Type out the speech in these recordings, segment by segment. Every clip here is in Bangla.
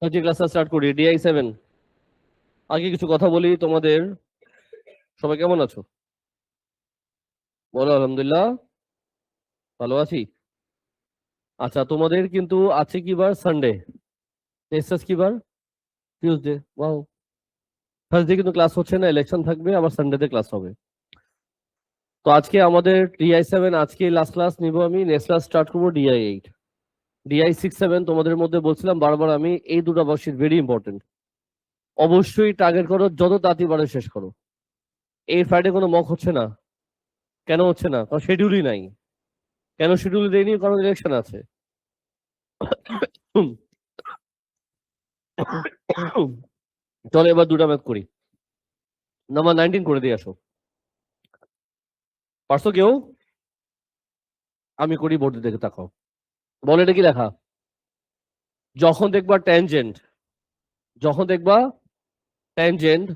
আজকে ক্লাসটা স্টার্ট করি DI7। আগে কিছু কথা বলি, তোমাদের সবাই কেমন আছো? বলো আলহামদুলিল্লাহ, ভালো আছি। আচ্ছা, তোমাদের কিন্তু আছে কি বার? সানডে। নেক্সট কি বার? টিউসডে। ওয়াও। থার্সডে কিন্তু ক্লাস হচ্ছে না, ইলেকশন থাকবে, আবার সানডেতে ক্লাস হবে। তো আজকে আমাদের DI7, আজকে লাস্ট ক্লাস নিব আমি। নেক্সট ক্লাস স্টার্ট করবো DI8। DI6-7 তোমাদের মধ্যে বলছিলাম বারবার আমি, এই দুটো বর্ষিট ভেরি ইম্পর্টেন্ট। অবশ্যই টার্গেট করো, যত তাড়াতাড়ি পারো শেষ করো। এই ফ্রাইডে কোনো মক হচ্ছে না। কেন হচ্ছে না? কারণ শিডিউলই নাই। কেন শিডিউল দেয়নি? কারণ ইলেকশন আছে। চলো এবার দুটা ম্যাথ করি। নাম্বার 19 করে দিয়ে আসো। পারছো কেউ? আমি করি, বোর্ডে দেখে তাকাও। বলো এটা কি লেখা? যখন দেখবা ট্যানজেন্ট, যখন দেখবা ট্যানজেন্ট,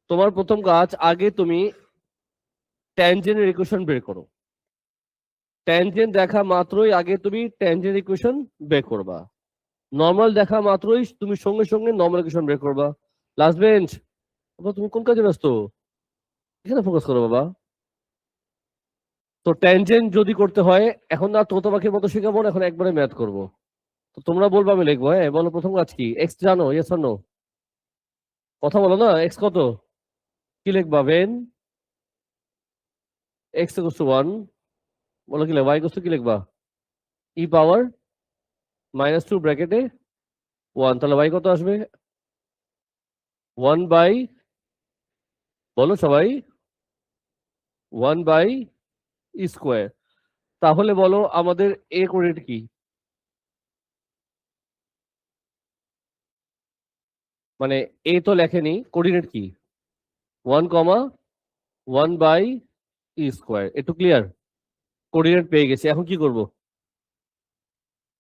তোমার প্রথম কাজ, আগে তুমি ট্যানজেন্টের ইকুয়েশন বের করো। ট্যানজেন্ট দেখা মাত্রই আগে তুমি ট্যানজেন্ট ইকুয়েশন বের করবা। নর্মাল দেখা মাত্রই তুমি সঙ্গে সঙ্গে নর্মাল ইকুয়েশন বের করবা। লাস্ট বেঞ্চ, তুমি কোন কাজে ব্যস্ত? এখানে ফোকাস করো বাবা। তো ট্যানজেন্ট যদি করতে হয়, এখন না তোতা পাখির মতো শেখাবো না, এখন একবারে ম্যাথ করবো। তো তোমরা বলবো, আমি লিখবো। হ্যাঁ বলো, প্রথম কাজ কি? এক্স জানো? Yes or no? কথা বলো না। এক্স কত? কি লিখবা বেন? X equals to 1। বলো কি লিখবা? ওয়াই ইকুয়ালস টু কি লিখবা? ই পাওয়ার -2 ব্র্যাকেটে 1। তাহলে ওয়াই কত আসবে? 1 বাই, বলো সবাই, 1 বাই ই স্কোয়ার। তাহলে বলো আমাদের এ কোঅর্ডিনেট কি? মানে এ তো লেখেনি, কোঅর্ডিনেট কি? 1, 1 বাই ই স্কোয়ার। একটু ক্লিয়ার? কোঅর্ডিনেট পেয়ে গেছি, এখন কি করব?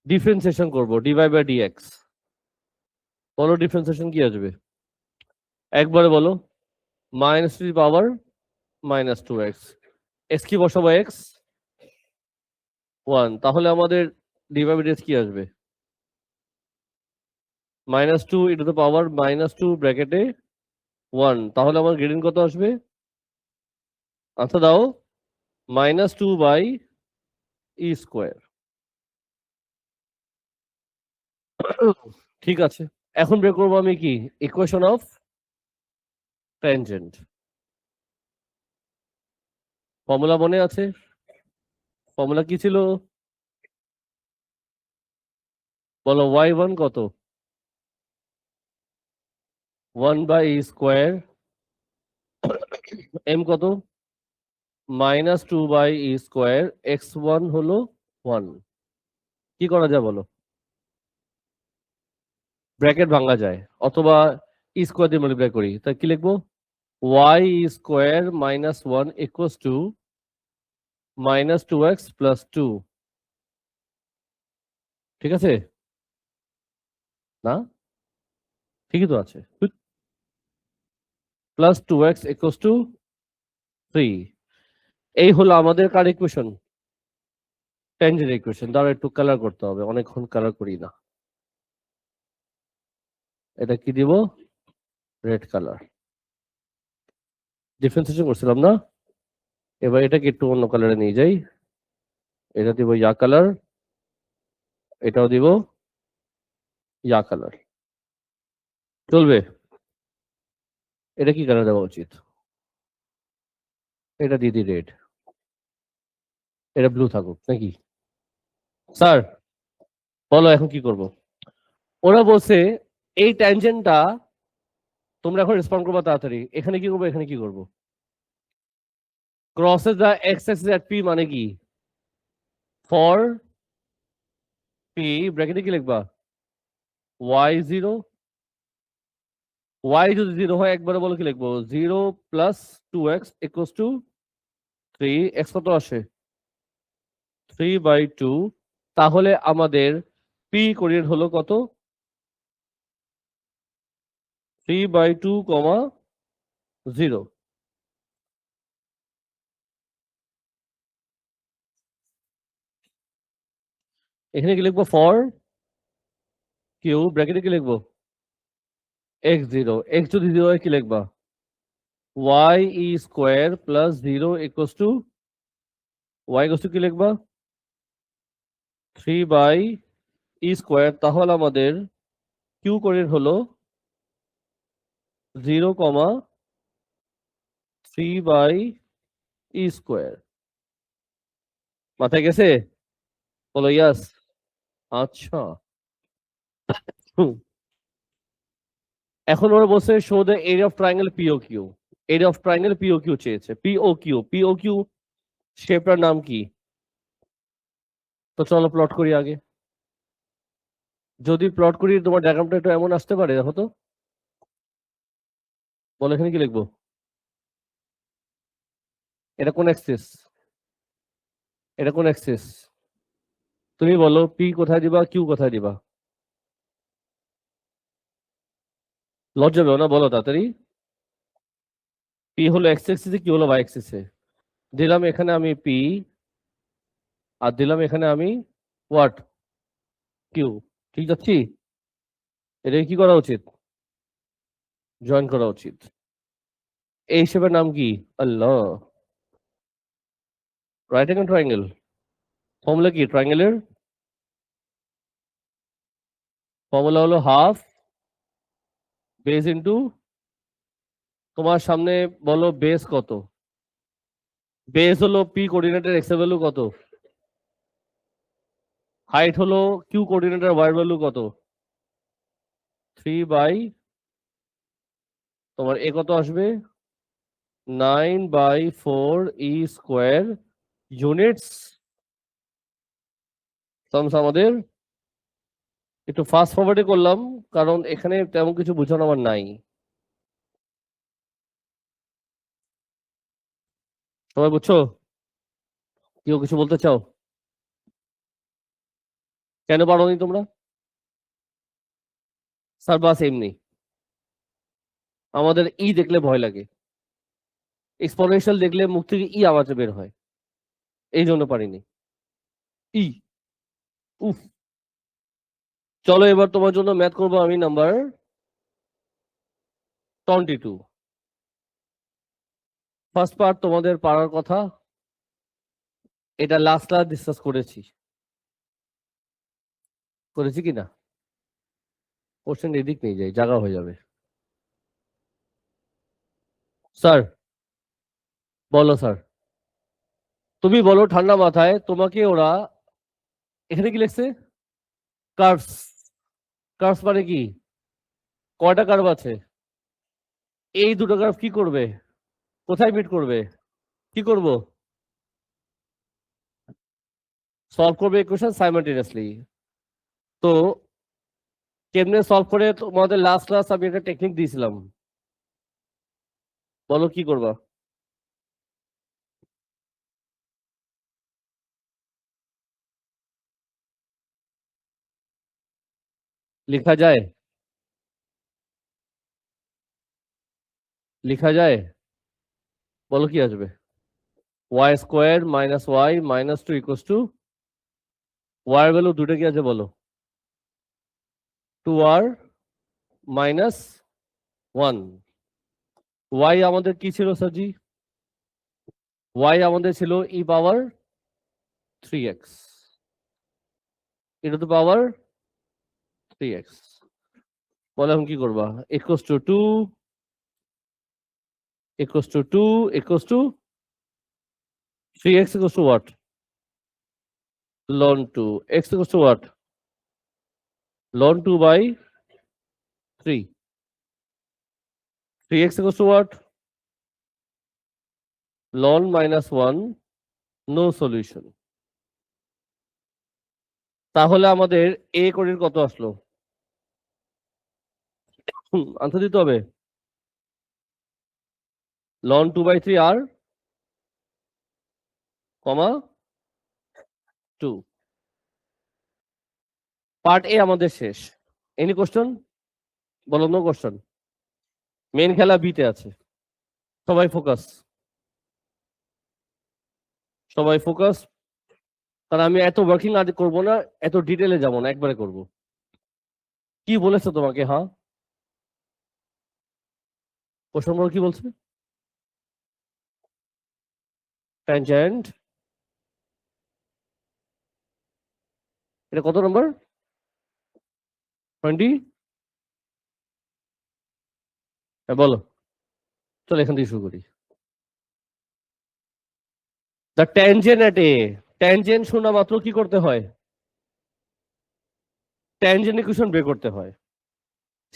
ডিফারেন্সিয়েশন করব, ডিভাই বাই ডিএক্স। বলো ডিফারেন্সিয়েশন কি আসবে? একবারে বলো। -3 পাওয়ার -2x। এক্স কি বসাবো? এক্স 1। তাহলে আমাদের ডিভাই বাই ডিএক্স কি আসবে? -2 ইন্টু দ্য পাওয়ার -2 ব্র্যাকেটে 1। তাহলে আমার গ্রেডিয়েন্ট কত আসবে? আচ্ছা দাও। -2 বাই ই স্কোয়ার। ঠিক আছে, এখন বের করবো আমি কি? Equation of tangent. ফর্মুলা মনে আছে? ফর্মুলা কি ছিল? বলো y1 কত? 1 বাই ই স্কোয়ার। এম কত? -2 বাই ই স্কোয়ার। x1 হলো 1। কি করা যায় বলো? ব্র্যাকেট ভাঙা যায়, অথবা ই স্কোয়ার দিয়ে মাল্টিপ্লাই করি। তাই কি লিখবো? y square -1 equals to -2x plus 2। ঠিক আছে না? ঠিকই তো আছে। Plus 2x equals to 3। এই হলো আমাদের কার ইকুয়েশন? Tangent equation. দ্বারা একটু কালার করতে হবে, অনেকক্ষণ কালার করি না। এটা কি দিব? Red colour. ডিফারেন্সিয়েশন করছিলাম না? এবার এটাকে একটু অন্য কালারে নিয়ে যাই। এটা দিব ইয়া কালার, এটাও দিব ইয়া কালার। চলবে? এটা কি কালার দেওয়া উচিত? এটা দিয়ে দিই রেড। এটা ব্লু থাকুক নাকি? স্যার বলো এখন কি করব? ওরা বলছে এই ট্যানজেন্টটা, তোমরা এখন রেসপন্ড করবা তাড়াতাড়ি। এখানে কি করবো, এখানে কি করবো? Crosses the x Axis at P মানে কি? ফর পি ব্র্যাকেটে কি লিখবা? y0। y যদি 0 হয় একবারে বলো কি লিখবো? 0 plus 2x equals to 3। X কত আসে? 3/2। তাহলে আমাদের পি কোঅর্ডিনেট হলো কত? 3/2, 0। এখানে কি লিখবো? ফর কিউ ব্র্যাকেটে কি লিখবো? x0 x যদি 0 হয় কি লিখবা y square plus 0 equals to y equals to কি লিখবা 3 স্কয়ার। তাহলে আমাদের কিউ কোঅর্ডিনেট হলো 0, 3 স্কয়ার। মাথায় গেছে? বলো ইয়াস। আচ্ছা, এখন ওরা বলছে show the area of triangle POQ. Area of triangle POQ চেয়েছে। পিওকিউ শেপটার নাম কি? তো চলো প্লট করি আগে। যদি প্লট করি তোমার ডায়াগ্রামটা একটু এমন আসতে পারে, দেখো তো। বলো এখানে কি লিখবো? এটা কোন অ্যাক্সিস? এটা কোন অ্যাক্সিস? তুমি বলো পি কোথায় দিবা, কিউ কোথায় দিবা? লজ্জা পেও না, বলো তাড়াতাড়ি। পি হলো এক্স অ্যাক্সিসে, কি হলো ওয়াই অ্যাক্সিসে। দিলাম এখানে আমি পি, আর দিলাম এখানে আমি হোয়াট, কিউ। ঠিক যাচ্ছি? এটা কি করা উচিত? জয়েন করা উচিত। এই হিসেবের নাম কি? আল্লাহ, রাইট অ্যাঙ্গেল ট্রায়াঙ্গেল। ফর্মুলা কি ট্রায়াঙ্গেলের? ফর্মুলা হলো হাফ বেস ইন্টু, তোমার সামনে বলো বেস কত? বেস হলো পি কোঅর্ডিনেটের এক্স এর ভ্যালু কত? হাইট হলো কিউ কোঅর্ডিনেটের ওয়াই ভ্যালু কত? 3 বাই, তোমার এ কত আসবে? 9/4 স্কোয়ার ইউনিটস। আমাদের একটু ফাস্ট ফরওয়ার্ডে করলাম, কারণ এখানে তেমন কিছু বোঝানো আমার নাই। সবাই বুঝছো? কেউ কিছু বলতে চাও? কেন পারোনি তোমরা? স্যার বাস এমনি, আমাদের দেখলে ভয় লাগে। এক্সপোনেনশিয়াল দেখলে মুখ থেকে আওয়াজে বের হয়, এই জন্য পারিনি। ই উফ। চলো এবার তোমার জন্য ম্যাথ করবো আমি, নাম্বার 22। ফার্স্ট পার্ট তোমাদের পারার কথা, এটা লাস্ট ক্লাস ডিসকাস করেছি কি না? কোশ্চেন এদিক নিয়ে যাই, জায়গা হয়ে যাবে। স্যার বলো, স্যার তুমি বলো ঠান্ডা মাথায়, তোমাকে ওরা এখানে কি লিখছে? কার্ভস। কার্ভস মানে কি? কয়টা কার্ভ আছে? এই দুটো কার্ভ কি করবে? কোথায় মিট করবে? কি করব? সলভ করবে ইকুয়েশন সাইমালটেনিয়াসলি। তো কেমনে সলভ করে তোমাদের লাস্ট ক্লাস আমি একটা টেকনিক দিয়েছিলাম, বলো কি করবা? লেখা যায়? লেখা যায়? বলো কি আসবে? Y square minus Y minus 2 equals to, Y এর ভ্যালু দুটো কি আছে বলো? 2r minus 1। ওয়াই আমাদের কি ছিল স্যারজি? ওয়াই আমাদের ছিল ই পাওয়ার 3x, এটা তো পাওয়ার 3x। বলে এখন কি করবা? Equals to 2 equals to 2 equals to 3x equals to what? Ln 2. X equals to what? Ln 2 by 3. 3x equals to what? Ln minus 1. No solution. তাহলে আমাদের a কোণের কত আসলো? আনসার দিতে হবে। Ln 2 by 3 r, comma 2। Part এ আমাদের শেষ। Any question? বলো নো কোশ্চেন। মেন খেলা বিতে আছে, সবাই ফোকাস, সবাই ফোকাস। কারণ আমি এত ওয়ার্কিং আজ করবো না, এত ডিটেলে যাবো না, একবারে করব। কি বলেছে তোমাকে? হ্যাঁ প্রশ্ন নম্বর কি বলছে? ট্যানজেন্ট, এটা কত নম্বর? 20? বলো, চলো এখান থেকে শুরু করি। The tangent at A, tangent শোনা মাত্র কি করতে হয়? ট্যানজেন্ট ইকুয়েশন বের করতে হয়।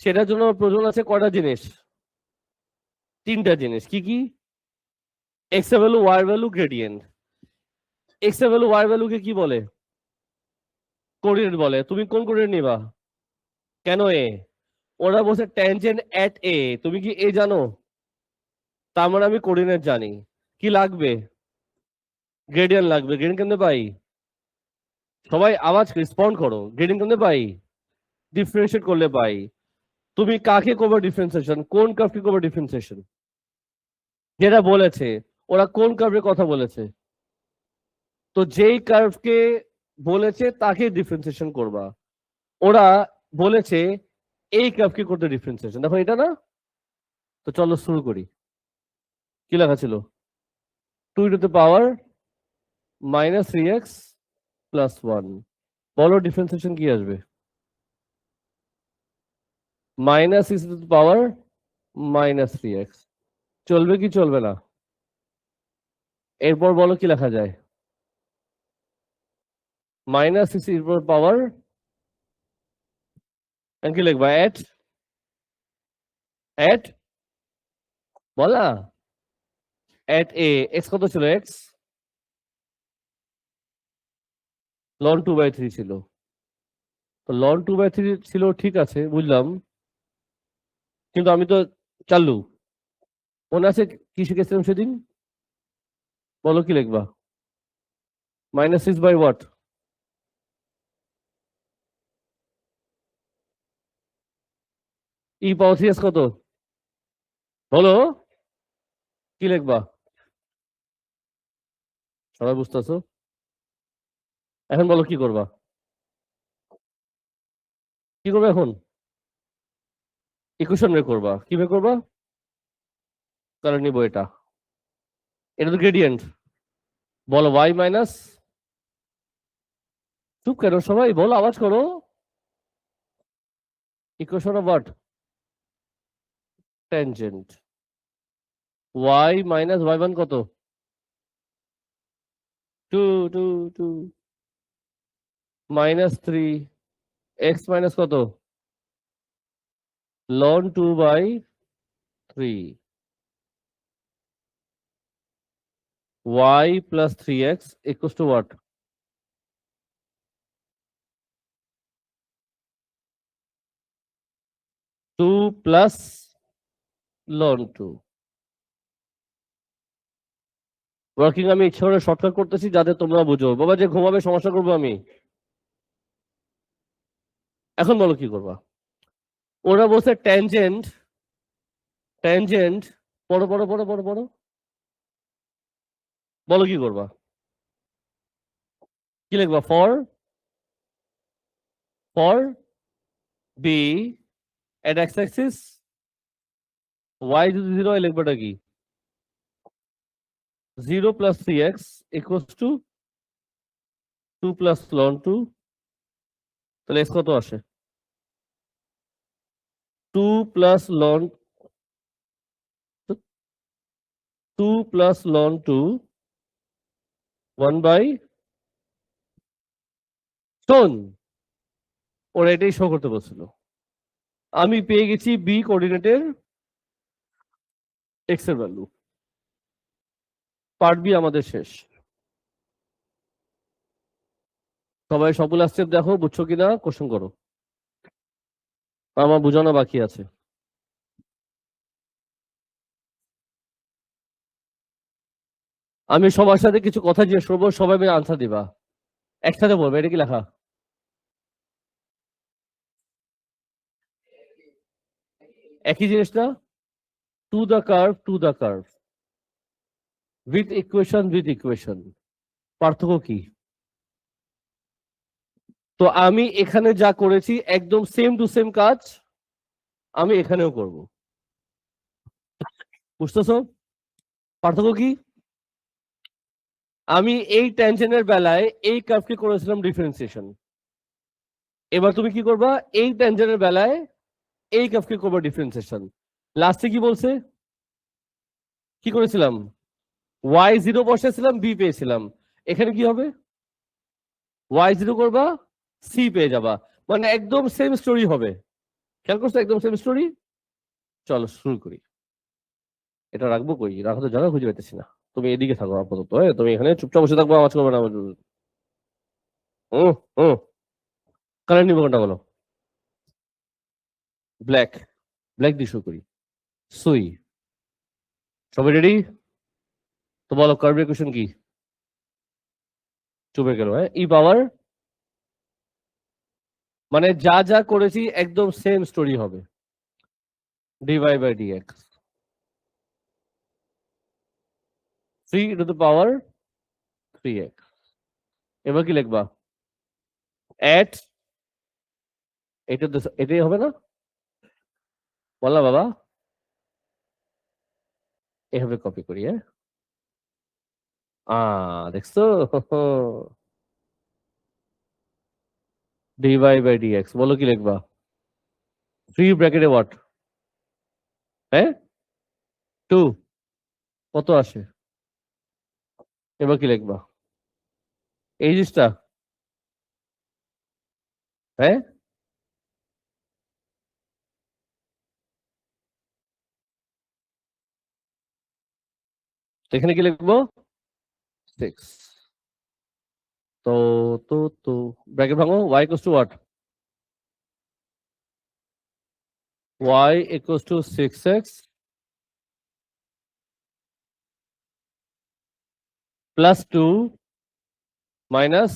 সেটার জন্য প্রয়োজন আছে কয়টা জিনিস? তিনটা জিনিস। কি কি? এক্স এর value, Y value, gradient. X এর ভ্যালু, ওয়াই ভ্যালুকে কি বলে? কোঅর্ডিনেট বলে। তুমি কোন কোঅর্ডিনেট নিবা? কেন এ? ওরা বলছে ট্যানজেন্ট এট এ, তুমি কি এ জানো? তার মানে আমি কোঅর্ডিনেট জানি। কি লাগবে? গ্রেডিয়েন্ট লাগবে। গ্রেডিয়েন্ট কেমনে পাই? সবাই আওয়াজ রেসপন্ড করো। গ্রেডিয়েন্ট কেমনে পাই? ডিফারেন্সিয়েট করলে পাই। তুমি কাকে করবে ডিফারেন্সিয়েশন? কোন কার্ভকে করবে ডিফারেন্সিয়েশন? যেটা বলেছে, ওরা কোন কার্ভের কথা বলেছে? তো যেই কার্ভকে বলেছে তাকে ডিফারেন্সিয়েশন করবা। ওরা বলেছে এই কার্ভকে করতে ডিফারেন্সিয়েশন, দেখো এটা না? তো চলো শুরু করি। কি লেখা ছিল? 2 টু দ্য পাওয়ার -3x + 1। বলো ডিফারেন্সিয়েশন কি আসবে? -6 টু দ্য পাওয়ার -3x। চলবে কি চলবে না? এরপর বলো কি লেখা যায়? -6 এর পাওয়ার, কি লিখবা? এট বলা এট এ, এক্স কত ছিল? এক্স ln 2/3 ছিল। তো ln 2/3 ছিল, ঠিক আছে বুঝলাম, কিন্তু আমি তো চালু, মনে আছে কি শিখেছিলাম সেদিন? বলো কি লিখবা? -6/what? e⁻³ কত? বলো কি লিখবা? সবাই বুঝতেছো? এখন বলো কি করবা? কি করবে এখন? ইকুয়েশন বের করবা। কি বের করবা? তাহলে নিবো এটা। এটা তো গ্রেডিয়েন্ট। বলো y মাইনাস, চুপ কেন সবাই? বলো, আওয়াজ করো। Equation of what? Tangent. y minus y1 কত? 2 -3 x মাইনাস কত? ln 2/3 y plus 3x equals to what? Two plus ln 2। Working আমি ইচ্ছা করে শর্টকাট করতেছি যাতে তোমরা বুঝো। বাবা যে ঘুমাবে সমস্যা করবো আমি। এখন বলো কি করবা? ওরা বলছে ট্যানজেন্ট, ট্যানজেন্ট, পড়ো পড়ো পড়ো পড়ো পড়ো, বলো কি করবা? কি লিখবা? For B at X axis y যদি 0 হয় লিখবাটা কি? 0 + 3x equals to 2 plus ln 2। তাহলে x কত আসে? 2 plus ln 2 1/, শোন, ওরা এটাই শো করতে বলছিল। আমি পেয়ে গেছি বি কোঅর্ডিনেটের এক্স এর ভ্যালু। পার্ট বি আমাদের শেষ। সবাই সবগুলো স্টেপ দেখো, বুঝছো কিনা কোশ্চেন করো। আমার বোঝানো বাকি আছে। আমি সবার সাথে কিছু কথা জিজ্ঞেস করবো, সবাই মিলে আনসার দিবা, একসাথে বলবে। এটা কি লেখা? একই জিনিস না? To the curve with equation, পার্থক্য কি? তো আমি এখানে যা করেছি একদম সেম টু সেম কাজ আমি এখানেও করব। বুঝতেছো পার্থক্য কি? আমি এই ট্যানজেন্টের বেলায় এই কার্ভকে করেছিলাম ডিফারেন্সিয়েশন, এবার তুমি কি করবা এই ট্যানজেন্টের বেলায় এই কার্ভকে করবা ডিফারেন্সিয়েশন। লাস্টে কি বলছে, কি করেছিলাম, y0 বসেছিলাম, b পেয়েছিলাম, এখানে কি হবে y0 করবা, c পেয়ে যাবা, মানে একদম সেম স্টোরি হবে। খেয়াল করছো একদম সেম স্টোরি। চলো শুরু করি। এটা রাখবো কই, রাখা তো জায়গা খুঁজে পাইতেছি না। তুমি এদিকে থাকো আপাতত, তুমি এখানে চুপচাপ বসে থাকবো, আওয়াজ করবে না। হুম হুম। কালার নিবো কোনটা বলো? ব্ল্যাক। ব্ল্যাক দিয়ে শুরু করি। সুই। সবাই রেডি? তো বলো কার্ভ ইকুয়েশন কি? চুপে গেল, হ্যাঁ, ই পাওয়ার, মানে যা যা করেছি একদম সেম স্টোরি হবে, divide by dx 3 to the power 3x। এবার কি লিখবা? এট, এটাই হবে না, বললা বাবা, এভাবে কপি করি, হ্যাঁ। দেখছো ডিভাই বাই ডিএক্স, বলো কি লিখবা? 3 ব্র্যাকেটে হোয়াট, হ্যাঁ, 2, কত আসে? এবার কি লিখবা? এই জিনিসটা, হ্যাঁ, তো এখানে কি লিখবো? 6। তো তো তো ব্র্যাকেট ভাঙো, y equals to what? y equals to 6x plus 2 minus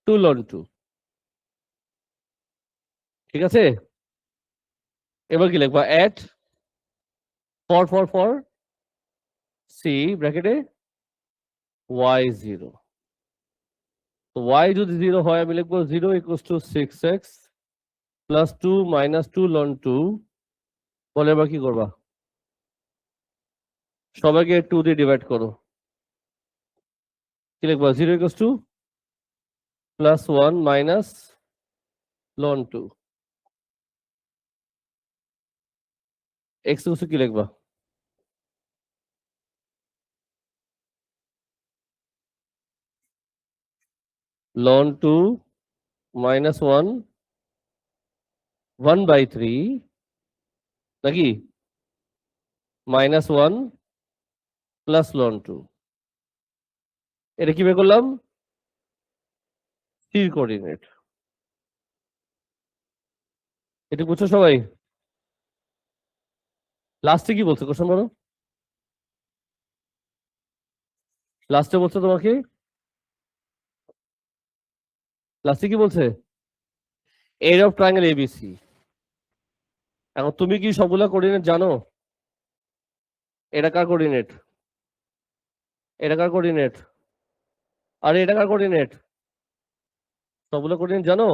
2 ln 2। ঠিক আছে, এবার কি লিখবা? এট ফর সি ব্র্যাকেটে y0। তো y যদি 0 হয় আমি লিখবো 0 equals to 6x plus 2 minus 2 ln 2। বলে এবার কি করবা? সবাইকে 2 দিয়ে ডিভাইড করো। কি লিখবা? 0 equals to plus 1 minus ln 2। x equals to কি লিখবা? ln 2 মাইনাস 1 1/3 নাকি মাইনাস 1 প্লাস ln 2। এটা কি বের করলাম? স্থির কোঅর্ডিনেট। এটা বুঝছো সবাই? লাস্টে কি বলছে কোশ্চেন বলো? লাস্টে বলছে তোমাকে, লাস্টে কি বলছে? Area of triangle ABC. এখন তুমি কি সবগুলা কোঅর্ডিনেট জানো? এটা কার কোঅর্ডিনেট? এটা কার কোঅর্ডিনেট? আরে এটা কার কোঅর্ডিনেট? সবগুলো কোঅর্ডিনেট জানো?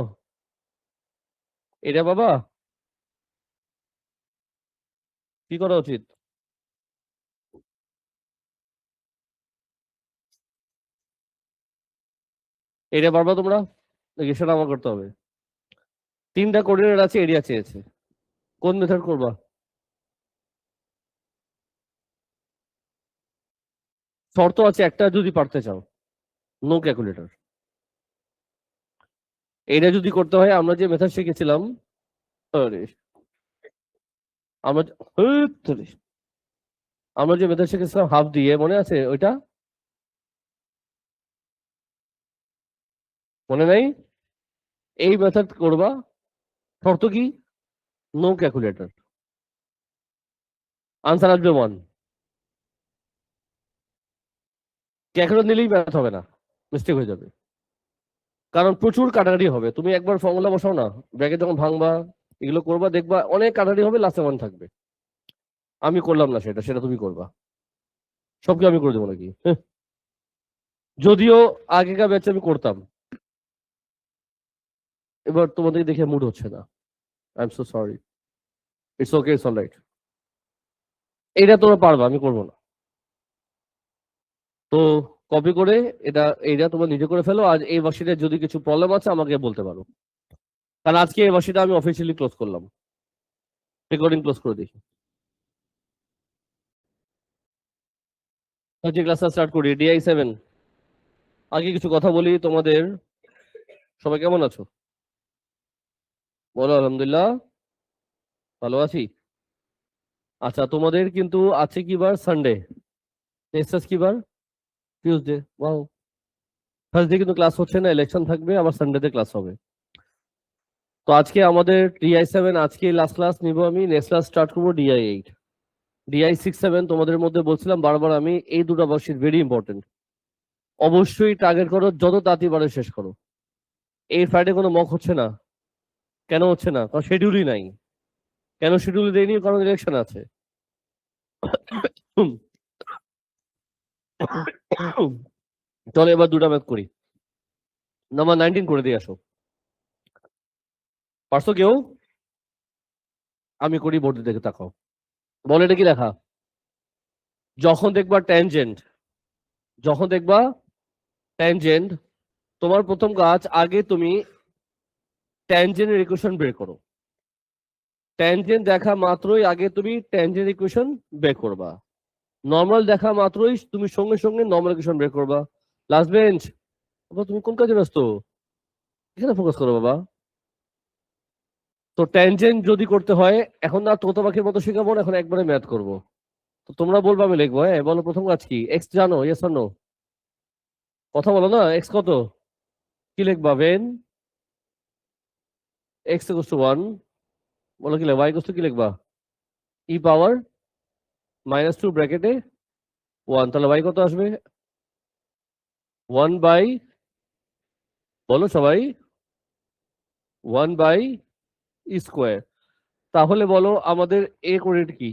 এটা বাবা, কি করা উচিত? এটা পারবা তোমরা নাকি সেটা আমার করতে হবে? 3টা কোঅর্ডিনেট আছে, এরিয়া চেয়েছে, কোন মেথড করবা? শর্ত আছে একটা, যদি পারতে চাও নো ক্যালকুলেটর। এটা যদি করতে হয় আমরা যে মেথড শিখেছিলাম, আরে, আমরা হেৎ, আমরা যে মেথড শিখেছিলাম হাফ দিয়ে, মনে আছে ওইটা? মনে নাই? এই মেথড করবা, শর্ত কি? নো ক্যালকুলেটর, আনসার আসবে 1। ক্যালকুলেটর নিলেই ম্যাথ হবে না, মিস্টেক হয়ে যাবে, কারণ প্রচুর কাটাকাটি হবে। তুমি একবার ফর্মুলা বসাও না, ব্র্যাকেট যখন ভাঙবা এগুলো করবা, দেখবা অনেক কাটাকাটি হবে, লাস্টে 1 থাকবে। আমি করলাম না সেটা, সেটা তুমি করবা। সবকে আমি করে দেবো নাকি? যদিও আগেকার ব্যাচে আমি করতাম, এবার তোমাদের দেখে মুড হচ্ছে না। I am so sorry. It's okay, it's alright. এটা তোমরা পারবা, আমি করবো না। তো কপি করে এইটা তোমরা নিজে করে ফেলো। আর এই ওয়ার্কশিটে যদি কিছু প্রবলেম আছে আমাকে বলতে পারো, কারণ আজকে এই ওয়ার্কশিটটা আমি অফিসিয়ালি ক্লোজ করলাম, রেকর্ডিং ক্লোজ করে দিই। আজকে ক্লাসটা স্টার্ট করি। DI7 আগে কিছু কথা বলি তোমাদের। সবাই কেমন আছো? বলো আলহামদুলিল্লাহ, ভালো আছি। আচ্ছা, তোমাদের কিন্তু আছে কি বার? সানডে। এসএস কি বার? টিউসডে। ওয়াও। থার্সডে কিন্তু ক্লাস হচ্ছে না, ইলেকশন থাকবে, আবার সানডেতে ক্লাস হবে। তো আজকে আমাদের DI7 আজকে লাস্ট ক্লাস নিব আমি, নেক্সট ক্লাস স্টার্ট করবো DI8। DI6-7 তোমাদের মধ্যে বলছিলাম বারবার আমি, এই দুটো বর্ষিত ভেরি ইম্পর্টেন্ট। অবশ্যই টার্গেট করো, যত তাড়াতাড়ি পারো শেষ করো। এই ফ্রাইডে কোনো মক হচ্ছে না। কেন হচ্ছে না? কারণ শিডিউলই নাই। কেন শিডিউল দেয়নি? কারণ ইলেকশন আছে। চলো এবার দুটা ম্যাথ করি। নাম্বার 19 করে দিয়ে আসো। পারছো কেউ? আমি করি, বোর্ডে দেখে তাকাও। বলো এটা কি লেখা? যখন দেখবা ট্যানজেন্ট, তোমার প্রথম কাজ আগে তুমি ট্যানজেন্টের ইকুয়েশন বের করো। ট্যানজেন্ট দেখা মাত্রই আগে তুমি ট্যানজেন্ট ইকুয়েশন বের করবা। নর্মাল দেখা মাত্রই তুমি সঙ্গে সঙ্গে নর্মাল ইকুয়েশন বের করবা। লাস্ট বেঞ্চ, বাবা তুমি কোন কাজে ব্যস্ত? এখানে ফোকাস করো বাবা। তো ট্যানজেন্ট যদি করতে হয়, এখন না তোতা পাখির মতো শেখাবো না, এখন একবারে ম্যাথ করবো। তো তোমরা বলবো, আমি লিখবো। হ্যাঁ বলো, প্রথম কাজ কি? এক্স জানো? Yes or no? কথা বলো না। এক্স কত? কি লিখবা বেন? X equals to 1। বলো কি লিখবা? ওয়াই ইকুয়ালস টু কি লিখবা? ই পাওয়ার -2 ব্র্যাকেটে 1। তাহলে ওয়াই কত আসবে? 1 বাই, বলো সবাই, 1 বাই স্কোয়ার। তাহলে বলো আমাদের এ কোঅর্ডিনেট কি?